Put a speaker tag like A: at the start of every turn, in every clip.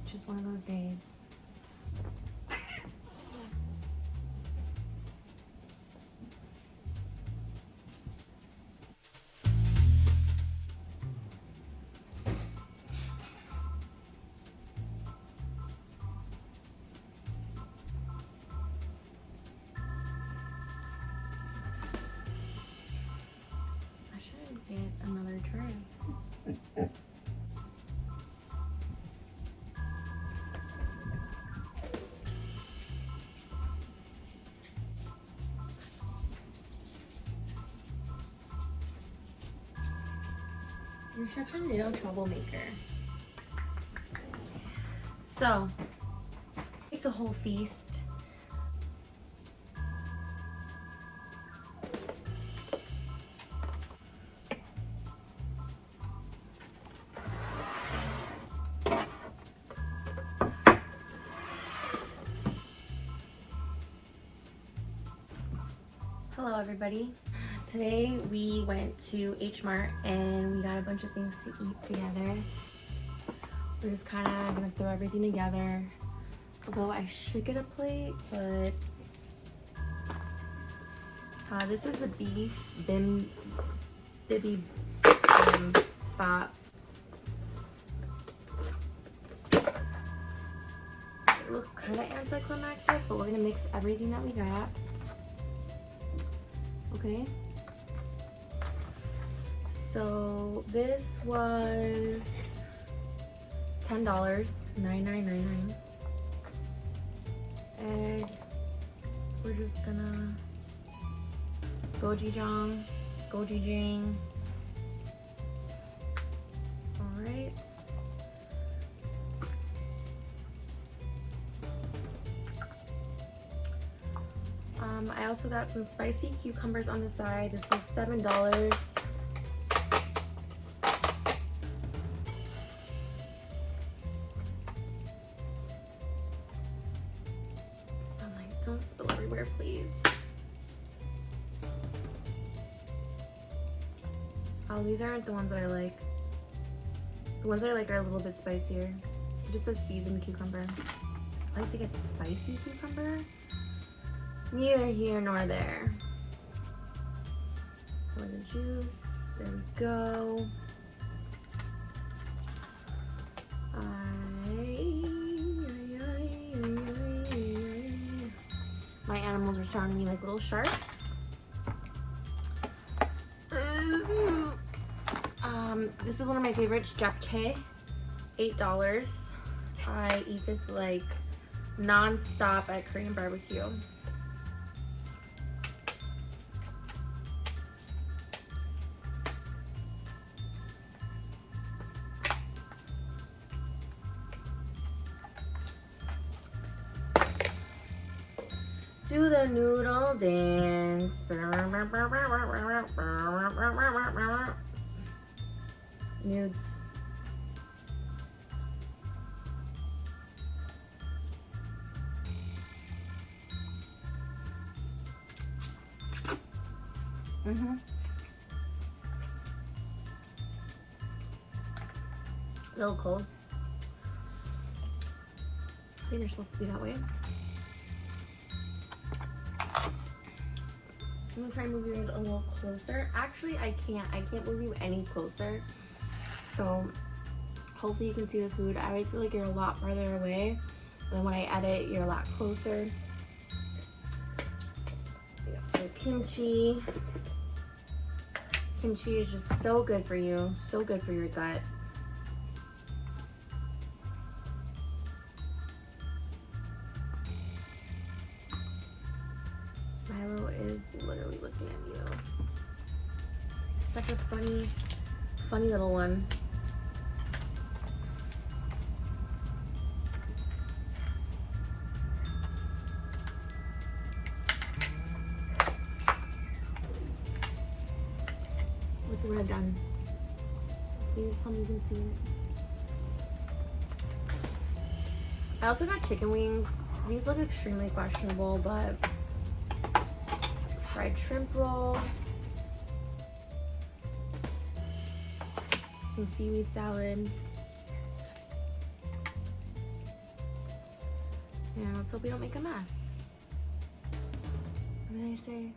A: Just one of those days. I should get another tray. You're such a little troublemaker. So, it's a whole feast. Hello everybody. Today we went to H-Mart and we got a bunch of things to eat together. We're just kind of gonna throw everything together. Although I should get a plate, but this is the beef bibi bop. It looks kind of anticlimactic, but we're gonna mix everything that we got. Okay. So this was $10, $9.99. Egg. We're just gonna gochujang. All right. I also got some spicy cucumbers on the side. This was $7. I was like, don't spill everywhere, please. Oh, these aren't the ones that I like. The ones that I like are a little bit spicier. It just says seasoned cucumber. I like to get spicy cucumber. Neither here nor there. For the juice, there we go. My animals are sounding me like little sharks. This is one of my favorites, japchae, $8. I eat this like non-stop at Korean barbecue. Do the noodle dance. Nudes. A little cold. I think they're supposed to be that way. I'm gonna try and move yours a little closer. Actually, I can't move you any closer. So hopefully you can see the food. I always feel like you're a lot farther away. And when I edit, you're a lot closer. So kimchi. Kimchi is just so good for you. So good for your gut. Milo is literally looking at you. He's such a funny little one. Look what I've done. Please tell me you can see it. I also got chicken wings. These look extremely questionable, but fried shrimp roll, some seaweed salad, And let's hope we don't make a mess. What did I say?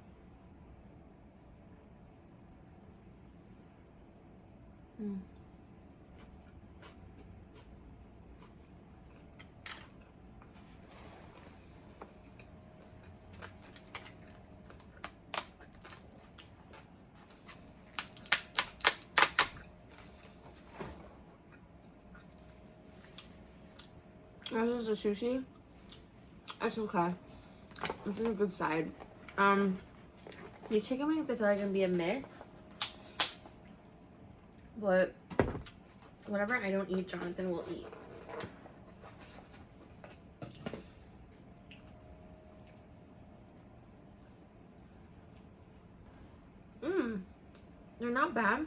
A: This is a sushi. It's okay. It's in a good side. These chicken wings I feel like are gonna be a miss. But whatever I don't eat, Jonathan will eat. They're not bad.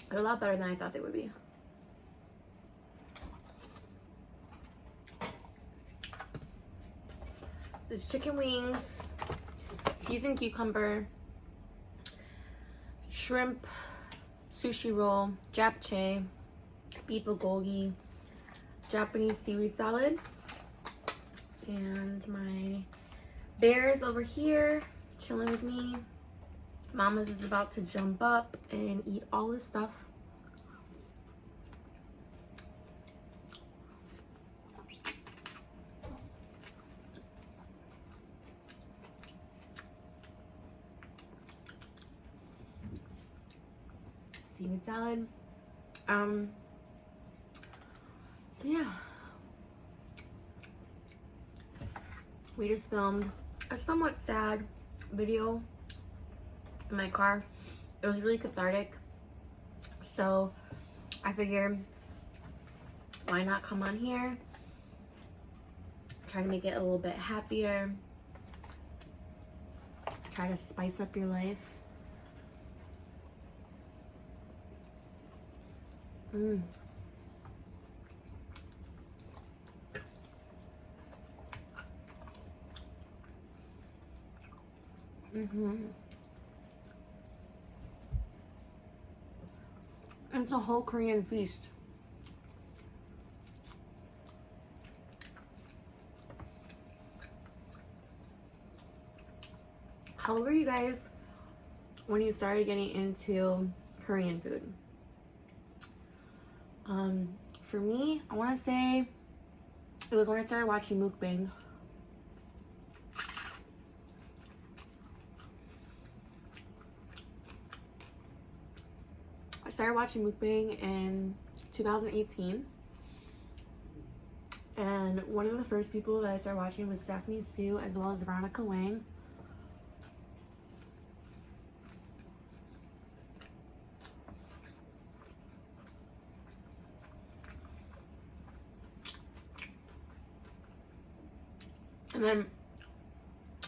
A: They're a lot better than I thought they would be. There's chicken wings, seasoned cucumber, shrimp, sushi roll, japchae, beef bulgogi, Japanese seaweed salad, and my bear's over here chilling with me. Mama's is about to jump up and eat all this stuff. Seaweed salad. So yeah, we just filmed a somewhat sad video in my car. It was really cathartic, so I figured why not come on here, try to make it a little bit happier, try to spice up your life. It's a whole Korean feast. How old were you guys when you started getting into Korean food? For me, I want to say it was when I started watching Mukbang. I started watching Mukbang in 2018. And one of the first people that I started watching was Stephanie Sue, as well as Veronica Wang. And then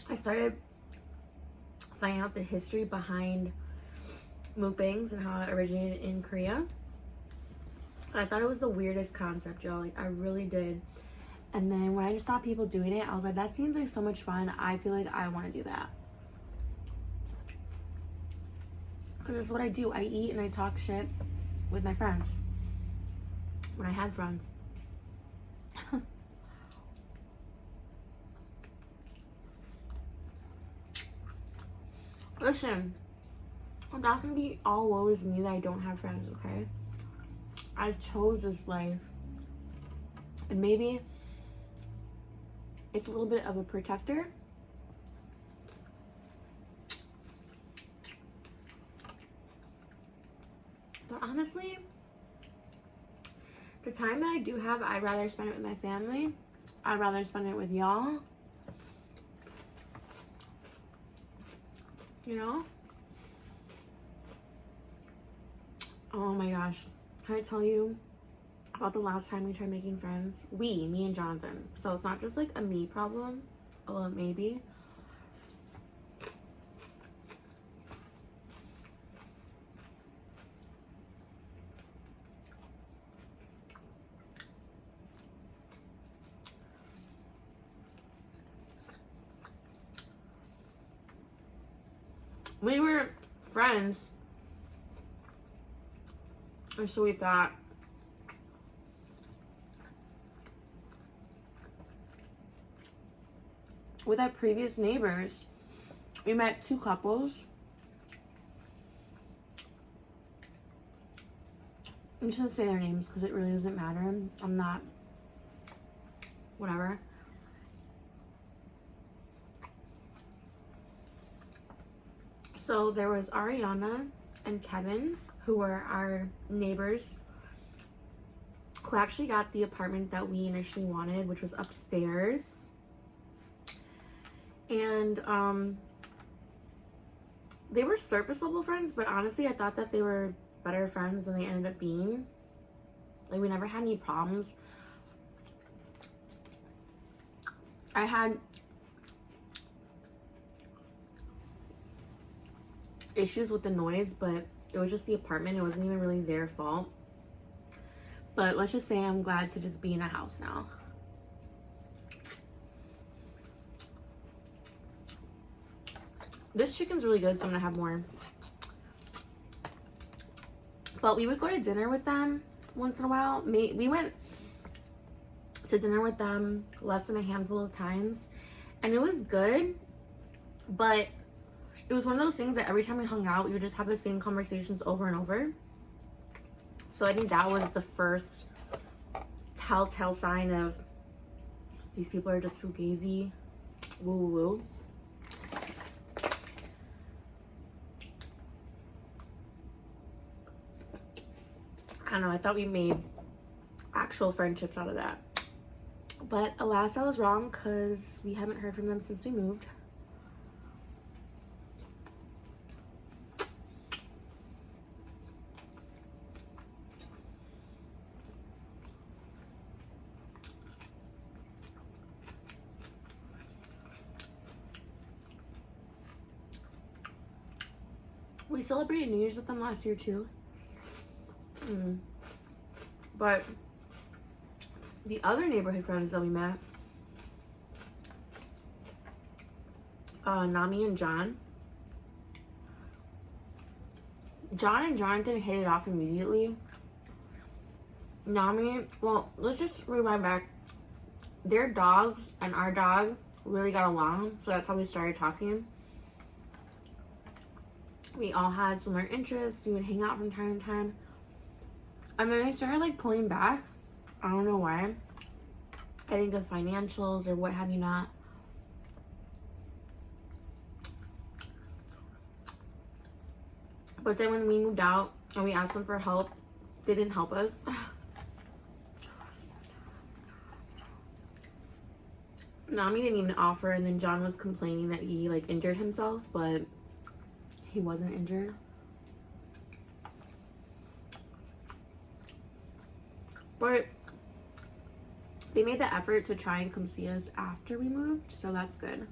A: I started finding out the history behind mukbangs and how it originated in Korea. And I thought it was the weirdest concept, y'all. Like, I really did. And then when I just saw people doing it, I was like, that seems like so much fun. I feel like I want to do that. Because this is what I do. I eat and I talk shit with my friends. When I had friends. Listen, I'm not gonna be all woe is me that I don't have friends, okay? I chose this life. And maybe it's a little bit of a protector. But honestly, the time that I do have, I'd rather spend it with my family. I'd rather spend it with y'all. You know? Oh my gosh. Can I tell you about the last time we tried making friends? Me and Jonathan. So it's not just like a me problem. Although maybe. We were friends, and so we thought, with our previous neighbors, we met two couples. I'm just gonna say their names because it really doesn't matter. I'm not, whatever. So there was Ariana and Kevin, who were our neighbors, who actually got the apartment that we initially wanted, which was upstairs. And they were surface level friends, but honestly I thought that they were better friends than they ended up being. Like, we never had any problems. I had issues with the noise, but it was just the apartment. It wasn't even really their fault. But let's just say I'm glad to just be in a house now. This chicken's really good, so I'm gonna have more. But we would go to dinner with them once in a while. We went to dinner with them less than a handful of times, and it was good, but it was one of those things that every time we hung out, you would just have the same conversations over and over. So I think that was the first telltale sign of these people are just fugazi, woo woo woo. I don't know, I thought we made actual friendships out of that. But alas, I was wrong, because we haven't heard from them since we moved. We celebrated New Year's with them last year too. But the other neighborhood friends that we met, Nami and John. John and Jonathan hit it off immediately. Nami, well, let's just rewind back. Their dogs and our dog really got along, so that's how we started talking. We all had similar interests. We would hang out from time to time. And then I started like pulling back. I don't know why. I think of financials or what have you not. But then when we moved out and we asked them for help, they didn't help us. Nami didn't even offer, and then John was complaining that he like injured himself, but he wasn't injured. But they made the effort to try and come see us after we moved, so that's good.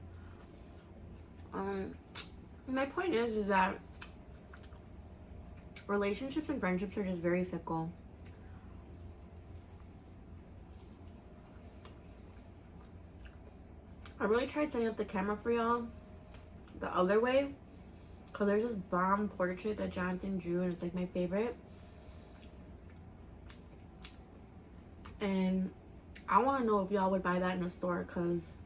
A: My point is that relationships and friendships are just very fickle. I really tried setting up the camera for y'all the other way, because there's this bomb portrait that Jonathan drew, and it's like my favorite. And I want to know if y'all would buy that in a store, because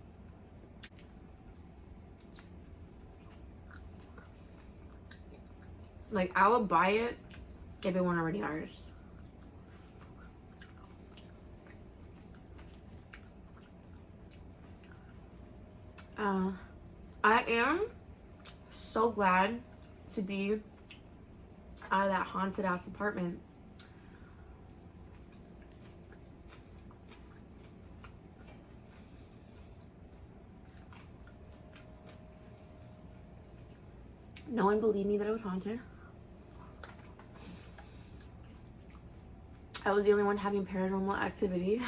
A: like I would buy it if it weren't already ours. I am so glad to be out of that haunted ass apartment. No one believed me that it was haunted. I was the only one having paranormal activity.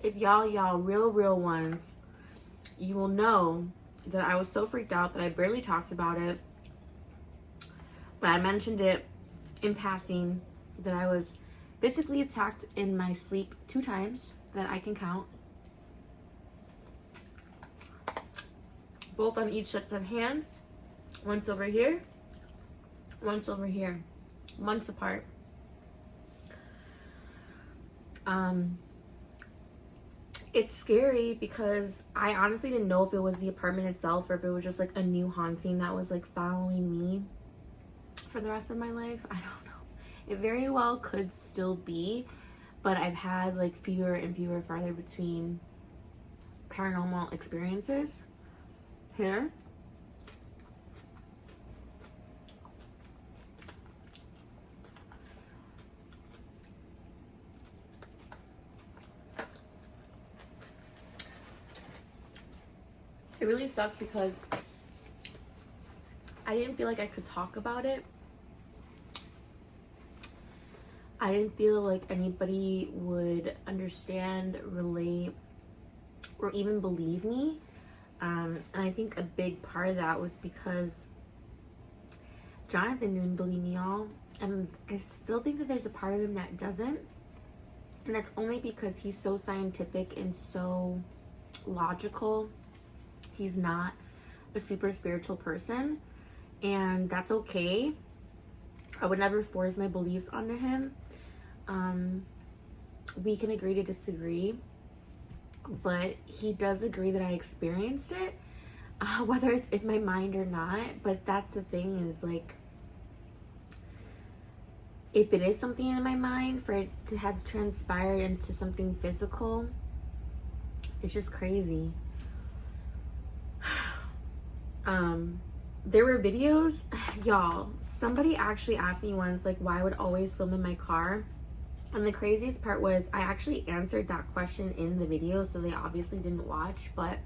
A: If y'all real ones, you will know that I was so freaked out that I barely talked about it. But I mentioned it in passing that I was physically attacked in my sleep 2 times that I can count. Both on each set of hands. Once over here, once over here, months apart. It's scary because I honestly didn't know if it was the apartment itself or if it was just like a new haunting that was like following me for the rest of my life. I don't know. It very well could still be, but I've had like fewer and fewer farther between paranormal experiences here. It really sucked because I didn't feel like I could talk about it. I didn't feel like anybody would understand, relate, or even believe me. And I think a big part of that was because Jonathan didn't believe me, y'all. And I still think that there's a part of him that doesn't. And that's only because he's so scientific and so logical. He's not a super spiritual person, and that's okay. I would never force my beliefs onto him. We can agree to disagree, but he does agree that I experienced it, whether it's in my mind or not. But that's the thing, is like, if it is something in my mind, for it to have transpired into something physical, it's just crazy. There were videos, y'all, somebody actually asked me once, like, why I would always film in my car. And the craziest part was I actually answered that question in the video, so they obviously didn't watch. But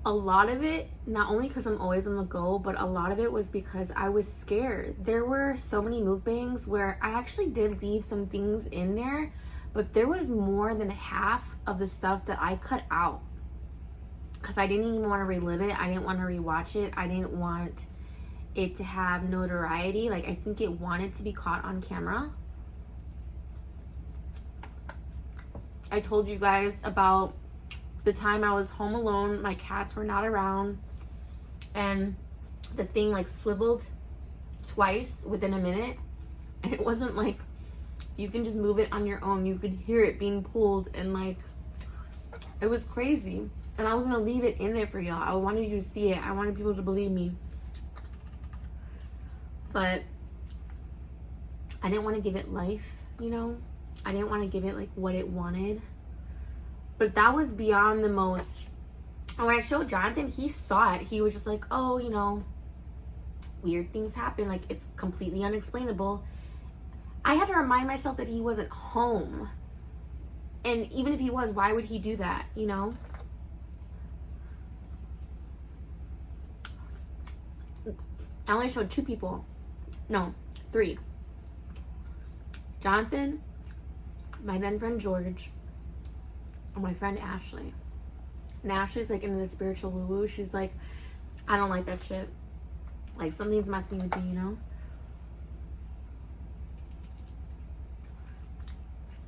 A: a lot of it, not only because I'm always on the go, but a lot of it was because I was scared. There were so many mukbangs where I actually did leave some things in there, but there was more than half of the stuff that I cut out. Because I didn't even want to relive it. I didn't want to rewatch it. I didn't want it to have notoriety. Like, I think it wanted to be caught on camera. I told you guys about the time I was home alone. My cats were not around. And the thing, like, swiveled twice within a minute. And it wasn't like you can just move it on your own. You could hear it being pulled. And, like, it was crazy. And I was going to leave it in there for y'all. I wanted you to see it. I wanted people to believe me. But I didn't want to give it life, you know? I didn't want to give it, like, what it wanted. But that was beyond the most... And when I showed Jonathan, he saw it. He was just like, oh, you know, weird things happen. Like, it's completely unexplainable. I had to remind myself that he wasn't home. And even if he was, why would he do that, you know? I only showed 2 people. No, 3. Jonathan, my then friend George, and my friend Ashley. And Ashley's like into the spiritual woo-woo. She's like, I don't like that shit. Like, something's messing with me, you know?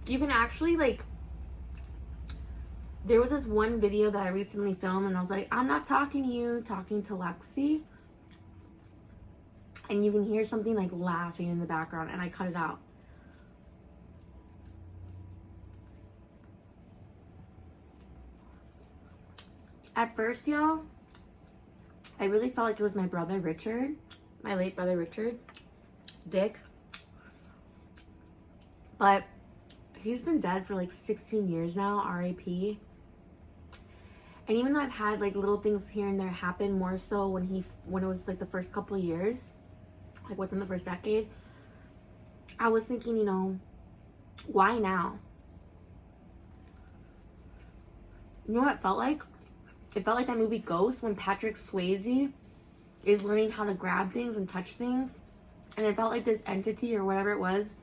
A: You can actually, like, there was this one video that I recently filmed, and I was like, I'm not talking to you, talking to Lexi. And you can hear something like laughing in the background, and I cut it out. At first, y'all, I really felt like it was my brother Richard, my late brother Richard, Dick. But he's been dead for like 16 years now, R.I.P. And even though I've had like little things here and there happen, more so when it was like the first couple of years, like within the first decade, I was thinking, you know, why now? You know what it felt like? It felt like that movie Ghost, when Patrick Swayze is learning how to grab things and touch things. And it felt like this entity, or whatever it was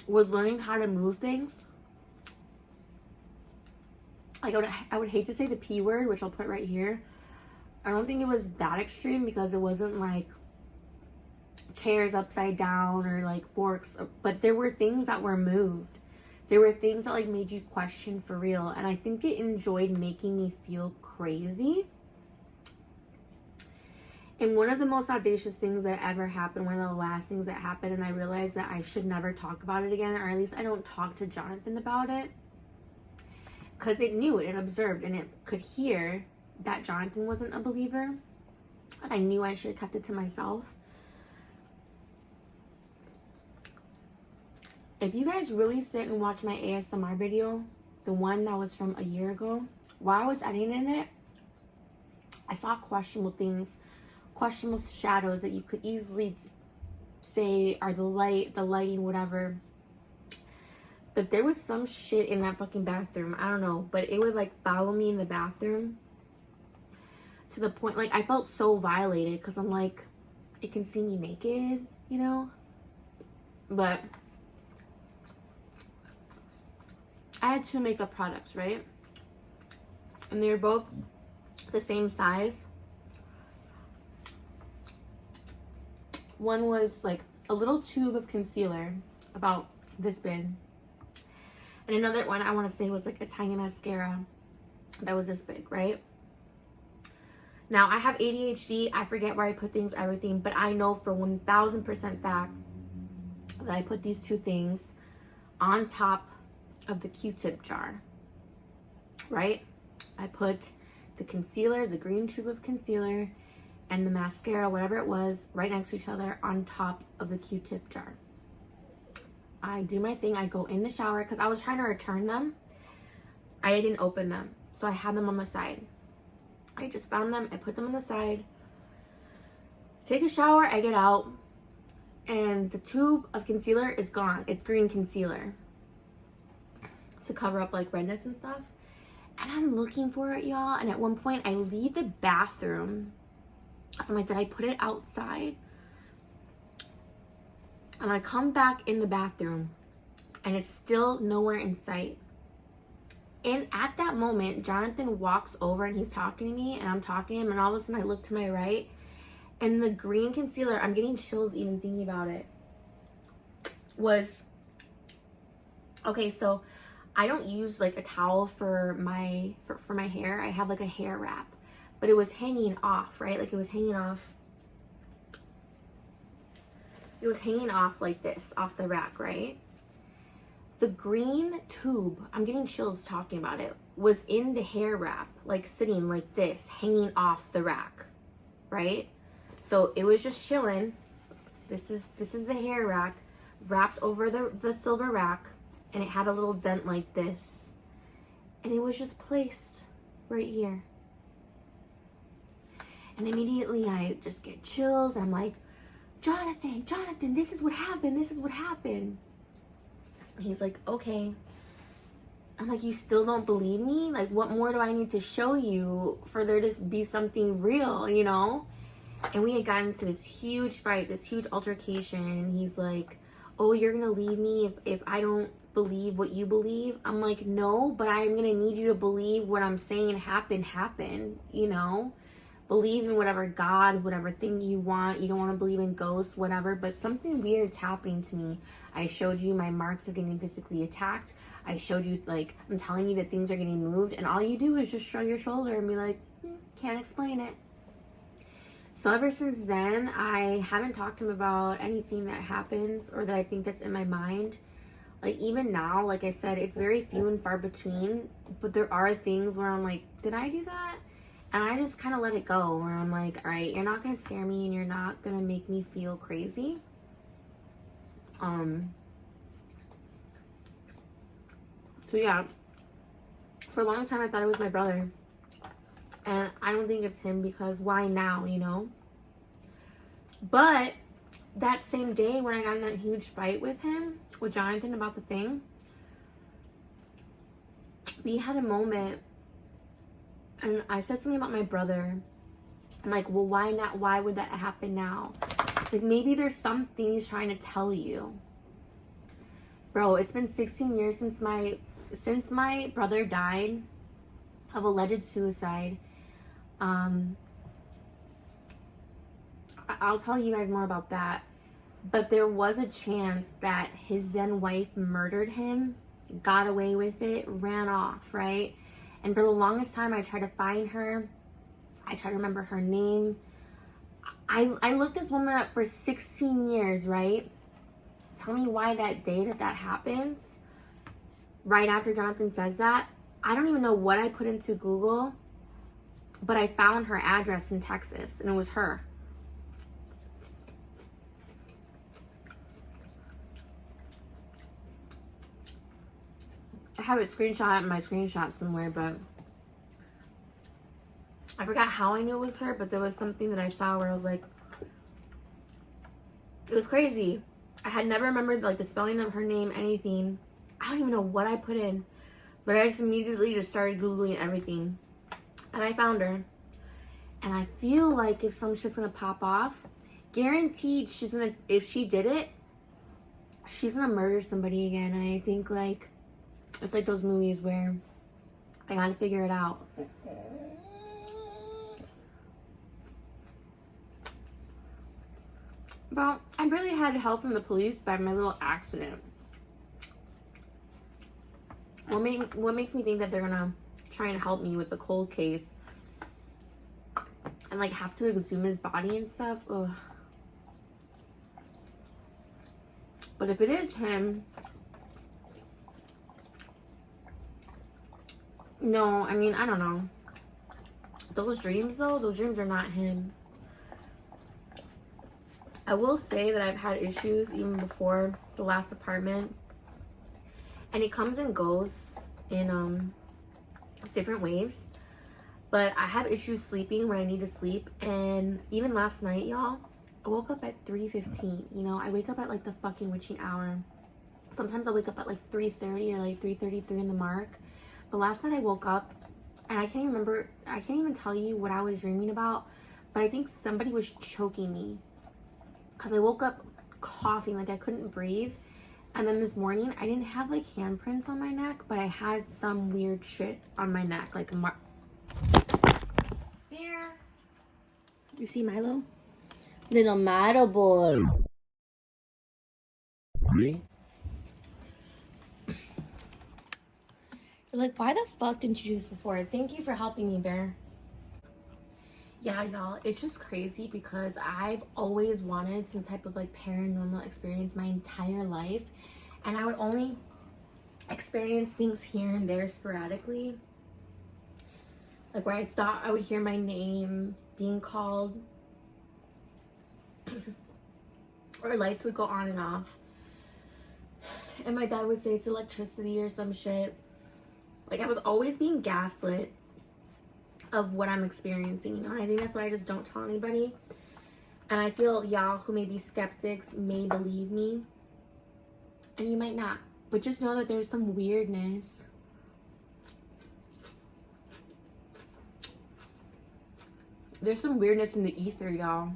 A: learning how to move things. Like, I would hate to say the P word, which I'll put right here. I don't think it was that extreme, because it wasn't like chairs upside down or like forks, but there were things that were moved. There were things that like made you question for real, and I think it enjoyed making me feel crazy. And one of the most audacious things that ever happened, one of the last things that happened, and I realized that I should never talk about it again, or at least I don't talk to Jonathan about it, because it knew it and observed, and it could hear that Jonathan wasn't a believer, and I knew I should have kept it to myself. If you guys really sit and watch my ASMR video, the one that was from a year ago, while I was editing it, I saw questionable things, questionable shadows that you could easily say are the lighting, whatever. But there was some shit in that fucking bathroom. I don't know, but it would like follow me in the bathroom to the point, like I felt so violated because I'm like, it can see me naked, you know? But I had 2 makeup products, right? And they were both the same size. One was like a little tube of concealer, about this big. And another one I want to say was like a tiny mascara that was this big, right? Now, I have ADHD. I forget where I put things, everything. But I know for 1000% fact that I put these 2 things on top of the Q-tip jar, right? I put the concealer, the green tube of concealer, and the mascara, whatever it was, right next to each other on top of the Q-tip jar. I do my thing. I go in the shower because I was trying to return them. I didn't open them, so I had them on the side. I just found them. I put them on the side. Take a shower. I get out, and the tube of concealer is gone. It's green concealer to cover up like redness and stuff. And I'm looking for it, y'all. And at one point, I leave the bathroom. So I'm like, did I put it outside? And I come back in the bathroom and it's still nowhere in sight. And at that moment, Jonathan walks over and he's talking to me and I'm talking to him, and all of a sudden I look to my right and the green concealer, I'm getting chills even thinking about it, was, okay, so I don't use like a towel for my hair. I have like a hair wrap. But it was hanging off, right? Like it was hanging off. It was hanging off like this, off the rack, right? The green tube, I'm getting chills talking about it, was in the hair wrap, like sitting like this, hanging off the rack, right? So it was just chilling. This is the hair rack wrapped over the silver rack, and it had a little dent like this. And it was just placed right here. And immediately I just get chills and I'm like, Jonathan, this is what happened. And he's like, okay. I'm like, you still don't believe me? Like, what more do I need to show you for there to be something real, you know? And we had gotten into this huge fight, this huge altercation. And he's like, oh, you're going to leave me if I don't believe what you believe? I'm like, no, but I'm going to need you to believe what I'm saying happened, you know? Believe in whatever God, whatever thing you want. You don't want to believe in ghosts, whatever, but something weird's happening to me. I showed you my marks of getting physically attacked. I showed you, like, I'm telling you that things are getting moved, and all you do is just shrug your shoulder and be like, can't explain it. So ever since then, I haven't talked to him about anything that happens or that I think that's in my mind. Like, even now, like I said, it's very few and far between, but there are things where I'm like, did I do that? And I just kind of let it go, where I'm like, all right, you're not going to scare me and you're not going to make me feel crazy. So yeah, for a long time I thought it was my brother. And I don't think it's him, because why now, you know? But that same day when I got in that huge fight with Jonathan about the thing, we had a moment. And I said something about my brother. I'm like, well, why not? Why would that happen now? It's like, maybe there's something he's trying to tell you. Bro, it's been 16 years since my brother died of alleged suicide. I'll tell you guys more about that. But there was a chance that his then wife murdered him, got away with it, ran off, right? And for the longest time, I tried to find her. I tried to remember her name. I looked this woman up for 16 years, right? Tell me why that day that happens, right after Jonathan says that. I don't even know what I put into Google, but I found her address in Texas, and it was her. I have it screenshot in my screenshot somewhere, but I forgot how I knew it was her, but there was something that I saw where I was like, it was crazy. I had never remembered like the spelling of her name, anything. I don't even know what I put in, but I just immediately just started Googling everything, and I found her. And I feel like if some shit's gonna pop off, guaranteed she's gonna, if she did it, she's gonna murder somebody again. And I think like, it's like those movies where I gotta figure it out. Well, I barely had help from the police by my little accident. What makes me think that they're gonna try and help me with the cold case and like have to exhume his body and stuff? Ugh. But if it is him, no, I mean, I don't know. Those dreams though, those dreams are not him. I will say that I've had issues even before the last apartment, and it comes and goes in different waves. But I have issues sleeping when I need to sleep, and even last night, y'all, I woke up at 3:15. You know, I wake up at like the fucking witching hour. Sometimes I wake up at like 3:30 or like 3:33 in the mark. But last night I woke up and I can't even tell you what I was dreaming about, but I think somebody was choking me. Because I woke up coughing, like I couldn't breathe. And then this morning, I didn't have like handprints on my neck, but I had some weird shit on my neck, like a mark. Here. You see Milo? Little Milo boy. You're like, why the fuck didn't you do this before? Thank you for helping me, Bear. Yeah, y'all, it's just crazy because I've always wanted some type of like paranormal experience my entire life, and I would only experience things here and there sporadically, like where I thought I would hear my name being called or lights would go on and off, and my dad would say it's electricity or some shit. Like I was always being gaslit of what I'm experiencing, you know, and I think that's why I just don't tell anybody. And I feel y'all who may be skeptics may believe me, and you might not, but just know that there's some weirdness. There's some weirdness in the ether, y'all.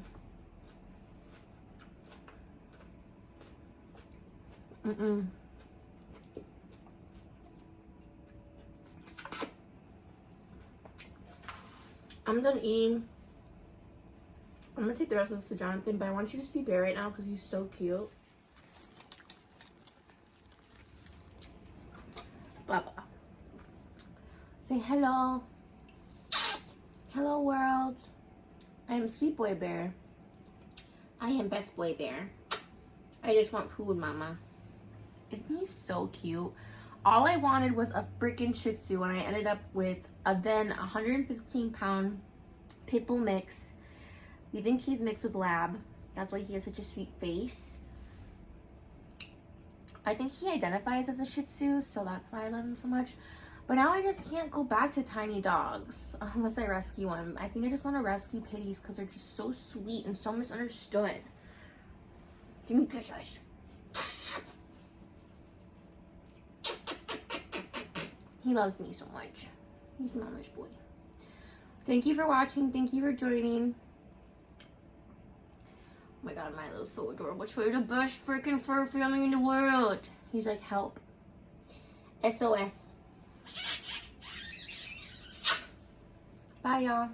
A: I'm done eating. I'm gonna take the rest of this to Jonathan, but I want you to see Bear right now because he's so cute. Baba. Say hello. Hello, world. I am Sweet Boy Bear. I am Best Boy Bear. I just want food, mama. Isn't he so cute? All I wanted was a freaking Shih Tzu, and I ended up with a then 115-pound pit bull mix. We think he's mixed with lab. That's why he has such a sweet face. I think he identifies as a Shih Tzu, so that's why I love him so much. But now I just can't go back to tiny dogs unless I rescue one. I think I just want to rescue pitties because they're just so sweet and so misunderstood. Give me kisses. He loves me so much. He's mama's boy. Thank you for watching. Thank you for joining. Oh my god, Milo's so adorable. Troy's the best freaking fur family in the world. He's like, help. SOS. Bye, y'all.